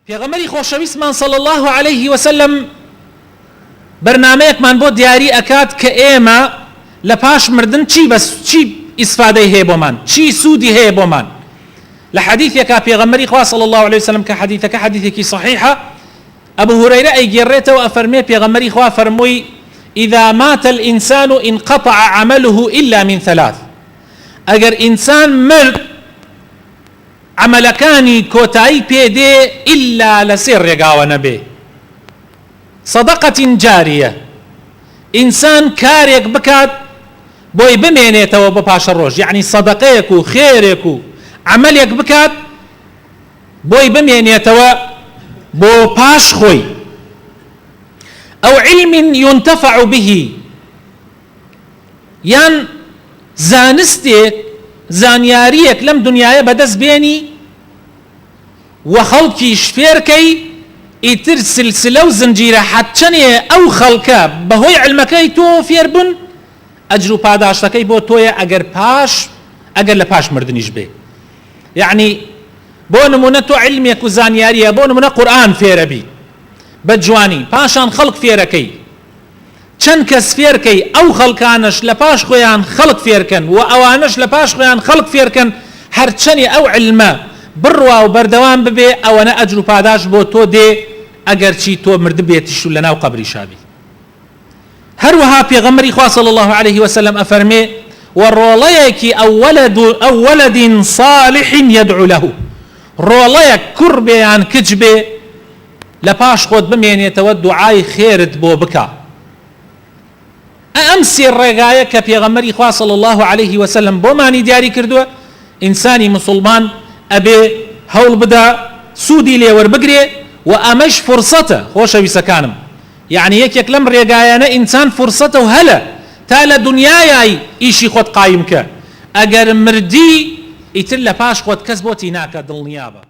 پێغەمبەری خۆشەویستمان صلی الله عليه وسلم بەرنامەیەکمان بۆ دیاری ئەکات کە ئێمە لە پاش مردن چی ئیسفادەی هەیە بۆمان، چی سوودی هەیە بۆمان. لە حەدیثێکا پێغەمبەری خوا صلی الله عليه وسلم کە حەدیثەکە حەدیثێکی صحیحە، ئەبو هورەیرە ئەیگێڕێتەوە ئەفەرمێ پێغەمبەری خوا فەرمووی إذا مات الإنسان انقطع عمله إلا من ثلاث. ئەگەر ئینسان مرد عملەکانی کۆتایی پێدێ ئیلا لە سێ ڕێگاوە نەبێ. صدقة جارية، ئینسان کارێک بکات بۆی بمێنێتەوە بە پاشە ڕۆژ، یعنی سەدەقەیەک و خێرێک و عملێک بکات بۆی بمێنێتەوە بۆ پاش خۆی. ئەو علم ينتفع به، یان زانستێک زانیاریەک لەم دنیاە بەدەست بێنی و خەڵکیش فێرکەی، ئیتر سلسلە و زنجیرە حەتچەنێ ئەو خەڵکە بەهۆی علمەکەی تۆ فێر بن، ئەجر و پاداشتەکەی بۆ تۆیە ئەگەر لە پاش مردنیش بێ. یعنی بۆ نمونە تۆ علمێک و زانیاریە، بۆ نمونە قورئان فێرە بی بە جوانی، پاشان خەڵک فێرەکەی، چەند کەس فێرکەی، ئەو خەڵکانش لە پاش خۆیان خەڵک فێرکەن و ئەوانش لە پاش خۆیان خەڵک فێرکەن، هەرچەنی ئەو علمە بڕوا و بەردەوام ببێ، ئەوەنە ئەجر و پاداش بۆ تۆ دێ ئەگەر چی تۆ مرد بێتیش و لەناو قەبری شابی. هەروەها پێغەمبەری خوا صلی الله عليه وسلم ئەفەرمێ وەڕۆڵەیەکی ئەو وەلەد صالح يدعو له، ڕۆڵەیەک کوڕ بێ یان کچ بێ لە پاش خۆت بمێنێتەوە دوعای خێرت بۆ بکە. ئەم سێ ڕێگایە کە پێغەمبەری خوا صلی الله عليه وسلم بۆمانی دیاری کردووە، ئینسانی مسلمان ئەبێ هەوڵ بدا سوودی لێوەربگرێ و ئەمەش فرسەتە خۆشەویستەکانم. یعنی یەکێک لەم ڕێگایانە ئینسان فرسەتە و هەلە تا لە دنیایای ئیشی خۆت قایم کە، ئەگەر مردی ئیتر لە پاش خۆت کەس بۆتی ناکە دڵنیابە.